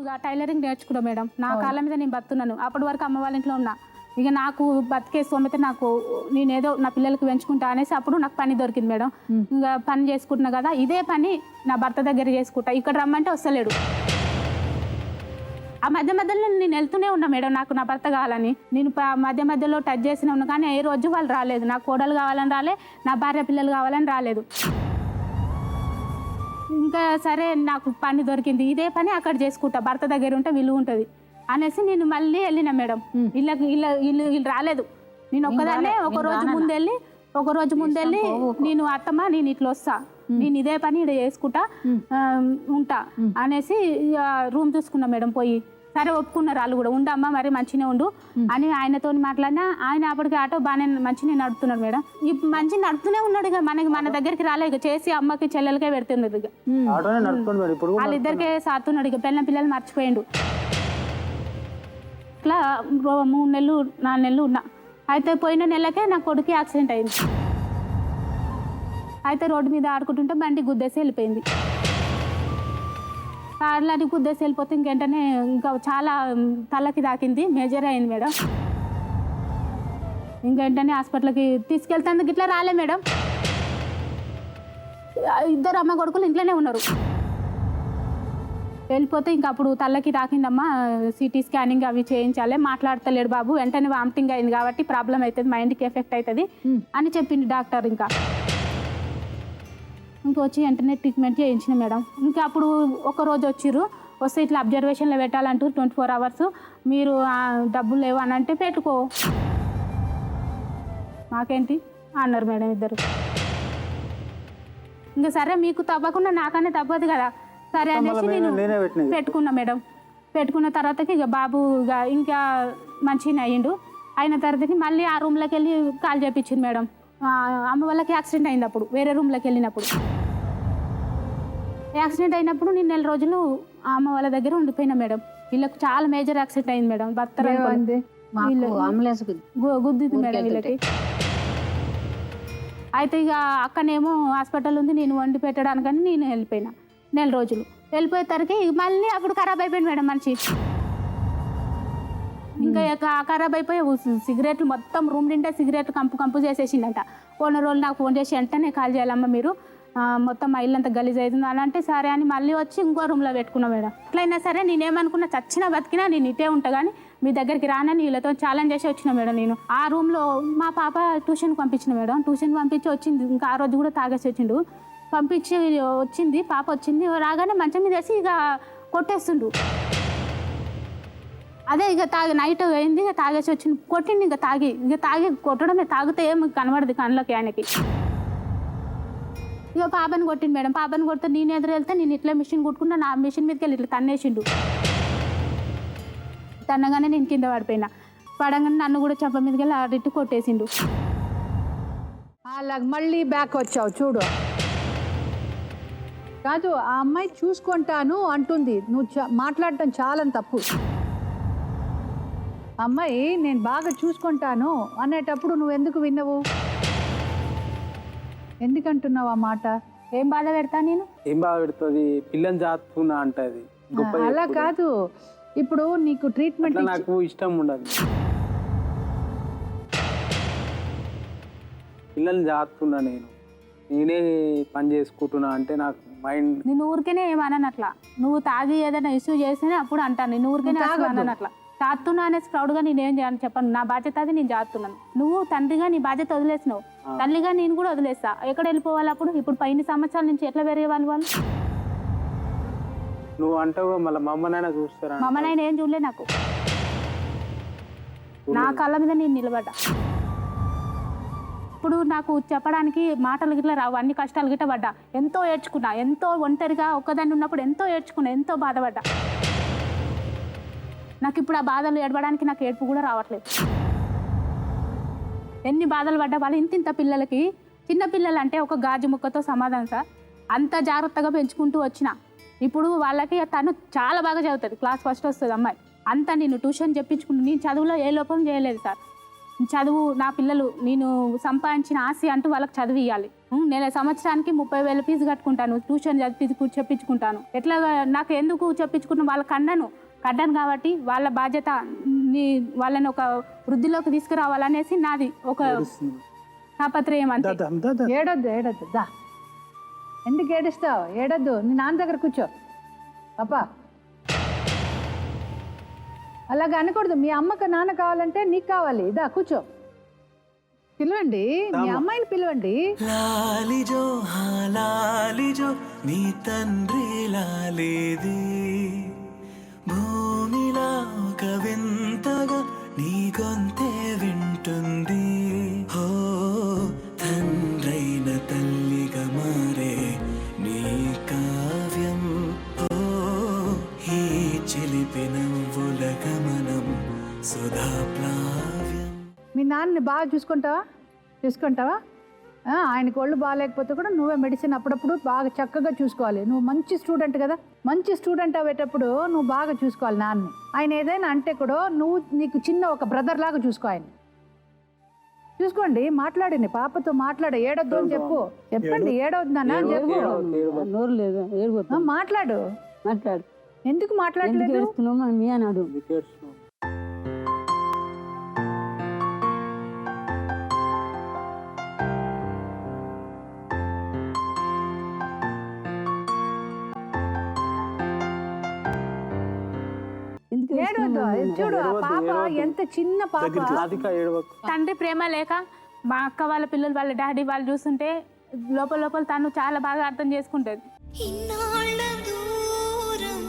ఇక టైలరింగ్ నేర్చుకున్నా మేడం. నా కాళ్ళ మీద నేను బతున్నాను. అప్పటి వరకు అమ్మ వాళ్ళ ఇంట్లో ఉన్నా. ఇక నాకు బతికే సోమైతే నాకు నేనేదో నా పిల్లలకి పెంచుకుంటా అనేసి అప్పుడు నాకు పని దొరికింది మేడం. ఇంకా పని చేసుకుంటున్నా కదా, ఇదే పని నా భర్త దగ్గర చేసుకుంటా. ఇక్కడ రమ్మంటే వస్తలేడు. ఆ మధ్య మధ్యలో నేను వెళ్తూనే ఉన్నా మేడం, నాకు నా భర్త కావాలని. నేను మధ్య మధ్యలో టచ్ చేస్తూనే ఉన్నా, కానీ ఏ రోజు వాళ్ళు రాలేదు. నాకు కోడలు కావాలని రాలే, నా భార్య పిల్లలు కావాలని రాలేదు. ఇంకా సరే నాకు పని దొరికింది, ఇదే పని అక్కడ చేసుకుంటా, భర్త దగ్గర ఉంటే విలువ ఉంటుంది అనేసి నేను మళ్ళీ వెళ్ళినా మేడం. వీళ్ళు రాలేదు. నేను ఒక్కదాన్నే ఒక రోజు ముందెళ్ళి నేను అత్తమ్మ నేను ఇట్లా వస్తా, నేను ఇదే పని ఇక్కడ చేసుకుంటా ఉంటా అనేసి రూమ్ చూసుకున్నా మేడం. పోయి సరే ఒప్పుకున్నారు వాళ్ళు కూడా, ఉండమ్మా మరి మంచిగా ఉండు అని ఆయనతో మాట్లాడినా. ఆయన అప్పటికి ఆటో బాగానే మంచిగా నడుపుతున్నాడు మేడం. ఇప్పుడు మంచిగా నడుపుతూనే ఉన్నాడు. ఇక మన దగ్గరికి రాలే, ఇక చేసి అమ్మకి చెల్లెలకే పెడుతున్నారు. ఇక వాళ్ళిద్దరికే సాతున్నాడు. ఇక పిల్లలు మర్చిపోయిండు. ఇట్లా 3 నెలలు 4 నెలలు ఉన్నా. అయితే పోయిన నెలకే నా కొడుకు యాక్సిడెంట్ అయింది. అయితే రోడ్డు మీద ఆడుకుంటుంటే బండి గుద్దేసి వెళ్ళిపోయింది. కార్లని గుద్దేసి వెళ్ళిపోతే ఇంకేంటనే ఇంకా చాలా తలకి తాకింది, మేజర్ అయింది మేడం. ఇంకేంటనే హాస్పిటల్కి తీసుకెళ్తాందుకు ఇట్లా రాలే మేడం. ఇద్దరు అమ్మ కొడుకులు ఇంట్లోనే ఉన్నారు. వెళ్ళిపోతే ఇంకా అప్పుడు తలకి తాకిందమ్మా, సిటీ స్కానింగ్ అవి చేయించాలి, మాట్లాడతలేడు బాబు, వెంటనే వామిటింగ్ అయింది కాబట్టి ప్రాబ్లం అవుతుంది, మైండ్కి ఎఫెక్ట్ అవుతుంది అని చెప్పింది డాక్టర్. ఇంకా వచ్చి వెంటనే ట్రీట్మెంట్ చేయించిన మేడం. ఇంకా అప్పుడు ఒకరోజు వచ్చిర్రు, వస్తే ఇట్లా అబ్జర్వేషన్లో పెట్టాలంటూ 24 hours మీరు డబ్బులు లేవు అని అంటే పెట్టుకో మాకేంటి అన్నారు మేడం ఇద్దరు. ఇంకా సరే మీకు తప్పకుండా నాకనే తప్పదు కదా, సరే అనేసి నేను పెట్టుకున్నా మేడం. పెట్టుకున్న తర్వాతకి ఇక బాబు ఇంకా మంచిగా అయ్యిండు. అయిన తర్వాతకి మళ్ళీ ఆ రూమ్లోకి వెళ్ళి కాల్ చేయించింది మేడం. అమ్మ వాళ్ళకి యాక్సిడెంట్ అయింది అప్పుడు, వేరే రూమ్లోకి వెళ్ళినప్పుడు. యాక్సిడెంట్ అయినప్పుడు నేను 4 రోజులు అమ్మ వాళ్ళ దగ్గర ఉండిపోయినా మేడం. వీళ్ళకి చాలా మేజర్ యాక్సిడెంట్ అయింది మేడం. గుద్దింది మేడం వీళ్ళకి. అయితే ఇక అక్కనేమో హాస్పిటల్ ఉంది, నేను వండి పెట్టడానికని నేను వెళ్ళిపోయినా. 4 రోజులు వెళ్ళిపోయేసరికి మళ్ళీ అప్పుడు ఖరాబ్ అయిపోయింది మేడం మనిషి. ఇంకా ఖరాబ్ అయిపోయి సిగరెట్లు మొత్తం రూమ్ నిండా సిగరెట్లు కంపు చేసేసిందంట. ఓనర్ వాళ్ళు నాకు ఫోన్ చేసి వెంటనే కాల్ చేయాలమ్మా మీరు, మొత్తం మా ఇల్లు అంతా గలీజ్ అవుతుంది అని అంటే సరే అని మళ్ళీ వచ్చి ఇంకో రూమ్లో పెట్టుకున్నా మేడం. అట్లయినా సరే నేనేమనుకున్నా, చచ్చినా బతికినా నేను ఇటే ఉంటా కానీ మీ దగ్గరికి రానని వీళ్ళతో ఛాలెంజ్ చేసి వచ్చిన మేడం. నేను ఆ రూమ్లో మా పాప ట్యూషన్కి పంపించిన మేడం. ట్యూషన్ పంపించి వచ్చింది, ఇంకా ఆ రోజు కూడా తాగేసి వచ్చిండు. పంపించి వచ్చింది పాప, వచ్చింది రాగానే మంచం మీద వేసి ఇక కొట్టేస్తుండు. అదే ఇక నైట్ అయింది, ఇక తాగేసి వచ్చింది, కొట్టింది. ఇక తాగి కొట్టడమే, తాగితే ఏమి కనబడదు కళ్ళకి ఆయనకి. ఇక పాపని కొట్టింది మేడం. పాపని కొడితే నేను ఎదురు వెళ్తే నేను ఇట్లా మిషన్ కుట్టుకుంటా, నా మిషన్ మీదకి వెళ్ళి ఇట్లా తన్నేసిండు. తన్నగానే నేను కింద పడిపోయినా. పడగానే నన్ను కూడా చెంప మీదకి వెళ్ళి అడిట్టు కొట్టేసిండు. అలాగ మళ్ళీ బ్యాక్ వచ్చావు చూడు. కాదు, ఆ అమ్మాయి చూసుకుంటాను అంటుంది, నువ్వు మాట్లాడటం చాలా తప్పు. అమ్మాయి నేను బాగా చూసుకుంటాను అనేటప్పుడు నువ్వు ఎందుకు విన్నవు? ఎందుకంటున్నావు ఆ మాట? ఏం బాధ పెడతా నేను? ఏం బాధ పెడుతుంది? పిల్లని జాతున్నా అంటది. అలా కాదు, ఇప్పుడు నీకు ట్రీట్మెంట్ నాకు ఇష్టం ఉండదు. పిల్లల్ని జాతున్నా, నేనే పని చేసుకుంటున్నా అంటే నాకు మైండ్. నేను ఊరికేనే ఏమన్నాను అట్లా, నువ్వు తాగి ఏదైనా ఇష్యూ చేస్తేనే అప్పుడు అంటాను. నేను ఊరికేనే అన్నాను అట్లా, జాతున్నా అనేసి ప్రౌడ్గా నేనేం చేయాలని చెప్పాను. నా బాధ్యత అది, నేను జాతున్నాను. నువ్వు తండ్రిగా నీ బాధ్యత వదిలేసినావు, తల్లిగా నేను కూడా వదిలేస్తా. ఎక్కడ వెళ్ళిపోవాలి అప్పుడు? ఇప్పుడు 10 సంవత్సరాల నుంచి ఎట్లా పెరిగే వాళ్ళు? నువ్వు అంటావు మళ్ళీ మమ్మనైనా చూస్తారా? మమ్మనైనా ఏం చూడలే నాకు. నా కళ్ళ మీద నేను నిలబడ్డా. ఇప్పుడు నాకు చెప్పడానికి మాటలు గిట్లా రావు, అన్ని కష్టాలు గిట్ట పడ్డా, ఎంతో ఏడ్చుకున్నా, ఎంతో ఒంటరిగా ఒక్కదాన్ని ఉన్నప్పుడు ఎంతో ఏడ్చుకున్నా, ఎంతో బాధపడ్డా. నాకు ఇప్పుడు ఆ బాధలు ఏడవడానికి నాకు ఏడుపు కూడా రావట్లేదు. ఎన్ని బాధలు పడ్డా వాళ్ళు ఇంత పిల్లలకి, చిన్న పిల్లలు అంటే ఒక గాజు ముక్కతో సమాధానం సార్. అంత జాగ్రత్తగా పెంచుకుంటూ వచ్చిన. ఇప్పుడు వాళ్ళకి తను చాలా బాగా చదువుతుంది, క్లాస్ ఫస్ట్ వస్తుంది అమ్మాయి. అంతా నేను ట్యూషన్ చెప్పించుకుంటూ, నేను చదువులో ఏ లోపం చేయలేదు సార్. చదువు నా పిల్లలు నేను సంపాదించిన ఆస్తి అంటూ వాళ్ళకి చదువు ఇవ్వాలి. నేను సంవత్సరానికి 30,000 ఫీజు కట్టుకుంటాను, ట్యూషన్ చెప్పించుకుంటాను. ఎట్లా నాకు ఎందుకు చెప్పించుకున్న వాళ్ళకి కడ్డాను కాబట్టి వాళ్ళ బాధ్యత వాళ్ళని ఒక వృద్ధిలోకి తీసుకురావాలనేసి నాది ఒక తాపత్రయం. అంతే. ఏడొద్దు దా. ఎందుకు ఏడుస్తావు? ఏడొద్దు. నీ నాన్న దగ్గర కూర్చో పాపా. అలాగా అనకూడదు. మీ అమ్మకు నాన్న కావాలంటే నీకు కావాలి. దా కూర్చో. పిలవండి, మీ అమ్మాయిని పిలవండి. లాలిజో లాలిజో నీ తండ్రి లాలేది, భూమిలా ఒక వింతగా నీ గొంతే వింటుంది. హో తండ్రైన తల్లిగా మారే నీ కావ్యం, ఓ ఈ చిలిపి నవ్వుల గమనం సుధా ప్లావ్యం. మీ నాన్నని బాగా చూసుకుంటావా? ఆయనకు ఒళ్ళు బాగాలేకపోతే కూడా నువ్వే మెడిసిన్ అప్పుడప్పుడు బాగా చక్కగా చూసుకోవాలి. నువ్వు మంచి స్టూడెంట్ కదా, మంచి స్టూడెంట్ అయ్యేటప్పుడు నువ్వు బాగా చూసుకోవాలి నాన్నని. ఆయన ఏదైనా అంటే కూడా నీకు చిన్న ఒక బ్రదర్ లాగా చూసుకో. ఆయన చూసుకోండి. మాట్లాడండి, పాపతో మాట్లాడు. ఏడొద్దు అని చెప్పండి. ఏడవద్దు నాన్న అని చెప్పు. నోరు లేదు, మాట్లాడు. ఎందుకు మాట్లాడలేదు? మీ అన్నాడు. ఏడవద్దు. చూడు ఆ పాప ఎంత చిన్న పాప. తండ్రి ప్రేమ లేక మా అక్క వాళ్ళ పిల్లలు వాళ్ళ డాడీ వాళ్ళు చూస్తుంటే లోపల తను చాలా బాగా అర్థం చేసుకుంటుంది. ఇన్నాళ్ళ దూరం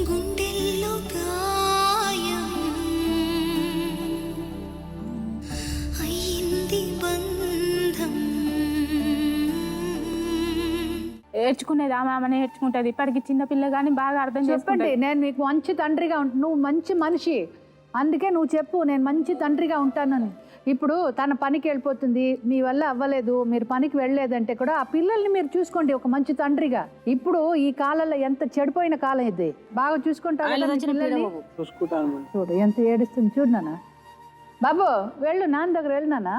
గుండెల్లో గాయం అయ్యింది బంధం. ఏడ్చుకునేది ఆమె ఏడ్చుకుంటుంది. ఇప్పటికి చిన్న పిల్ల కానీ బాగా అర్థం చెప్పండి. చేసుకుంటుంది. నేను నీకు మంచి తండ్రిగా నువ్వు మంచి మనిషి, అందుకే నువ్వు చెప్పు నేను మంచి తండ్రిగా ఉంటానని. ఇప్పుడు తన పనికి వెళ్ళిపోతుంది, మీ వల్ల అవ్వలేదు, మీరు పనికి వెళ్ళలేదంటే కూడా ఆ పిల్లల్ని మీరు చూసుకోండి ఒక మంచి తండ్రిగా. ఇప్పుడు ఈ కాలంలో ఎంత చెడిపోయిన కాలం ఇది. బాగా చూసుకుంటారు. చూడు ఎంత ఏడుస్తుంది. చూడు నాన్న. బాబు వెళ్ళు, నాన్న దగ్గర వెళ్ళు నాన్న.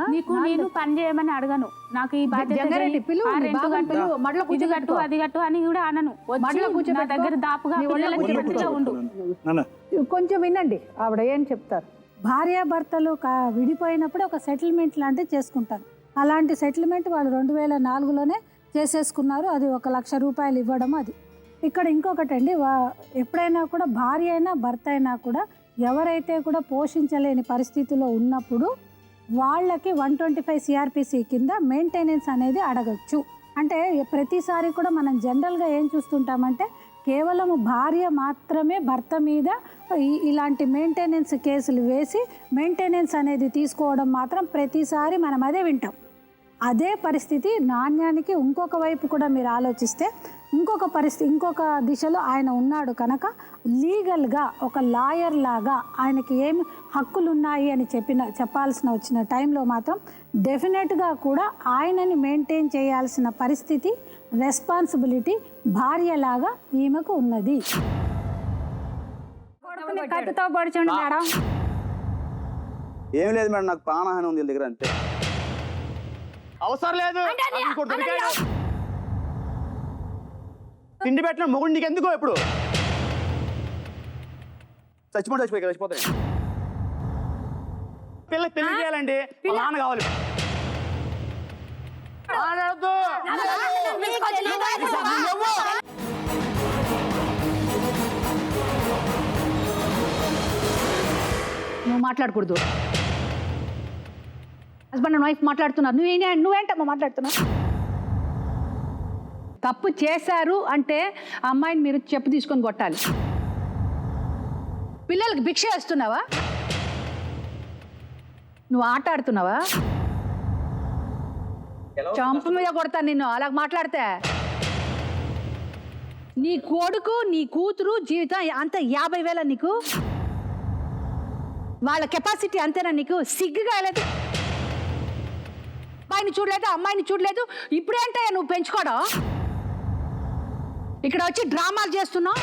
నేను పని చేయమని అడగను. నాకు ఈ బాధ్యత జంగారెడ్డి పిలువు, ఆ రెంట్ బాబాని కట్టు, పిలువు, మడలో ఇది కూర్చోబెట్టుకో. కట్టు అది కట్టు అని కూడా అనను. మడలో వచ్చి నా దగ్గర దాపుగా పిల్లలకి మంచిగా ఉండు. కొంచెం వినండి ఆవిడ ఏం చెప్తారు. భార్యాభర్తలు విడిపోయినప్పుడు ఒక సెటిల్మెంట్ లాంటివి చేసుకుంటారు. అలాంటి సెటిల్మెంట్ వాళ్ళు 2004లోనే చేసేసుకున్నారు. అది 1,00,000 రూపాయలు ఇవ్వడం. అది ఇక్కడ ఇంకొకటి అండి, ఎప్పుడైనా కూడా భార్య అయినా భర్త అయినా కూడా ఎవరైతే కూడా పోషించలేని పరిస్థితిలో ఉన్నప్పుడు వాళ్ళకి 125 CRPC కింద మెయింటెనెన్స్ అనేది అడగచ్చు. అంటే ప్రతిసారి కూడా మనం జనరల్గా ఏం చూస్తుంటామంటే కేవలం భార్య మాత్రమే భర్త మీద ఇలాంటి మెయింటెనెన్స్ కేసులు వేసి మెయింటెనెన్స్ అనేది తీసుకోవడం మాత్రం ప్రతిసారి మనం అదే వింటాం. అదే పరిస్థితి నాణ్యానికి ఇంకొక వైపు కూడా మీరు ఆలోచిస్తే ఇంకొక దిశలో ఆయన ఉన్నాడు కనుక లీగల్గా ఒక లాయర్ లాగా ఆయనకి ఏమి హక్కులు ఉన్నాయి అని చెప్పాల్సిన వచ్చిన టైంలో మాత్రం డెఫినెట్గా కూడా ఆయనని మెయింటైన్ చేయాల్సిన పరిస్థితి, రెస్పాన్సిబిలిటీ భార్యలాగా ఈమెకు ఉన్నది. కత్తితో పొడిచండి మేడం. ఏం లేదు మేడం, నాకు ప్రాణహాని ఉంది దగ్గర, అంతే. అవసరం లేదు. తిండి పెట్టిన మొగుడు నీకు ఎందుకో ఇప్పుడు చచ్చిపోతాయి. పిల్లకి పెళ్లి చేయాలండి, వాళ్ళ నాన్న కావాలి. నువ్వు మాట్లాడకూడదు. హస్బెండ్ అండ్ వైఫ్ మాట్లాడుతున్నారు, నువ్వేంటమ్మా మాట్లాడుతున్నావు? తప్పు చేశారు అంటే ఆ అమ్మాయిని మీరు చెప్పు తీసుకొని కొట్టాలి. పిల్లలకి భిక్ష వేస్తున్నావా? నువ్వు ఆట ఆడుతున్నావా? చంప మీద కొడతా నిన్ను అలా మాట్లాడితే. నీ కొడుకు నీ కూతురు జీవితం అంత 50,000 నీకు? వాళ్ళ కెపాసిటీ అంతేనా నీకు? సిగ్గుగా లేదు. అబ్బాయిని చూడలేదు, అమ్మాయిని చూడలేదు, ఇప్పుడేంటయ్యా నువ్వు పెంచుకోవడం? ఇక్కడ వచ్చి డ్రామాలు చేస్తున్నావు.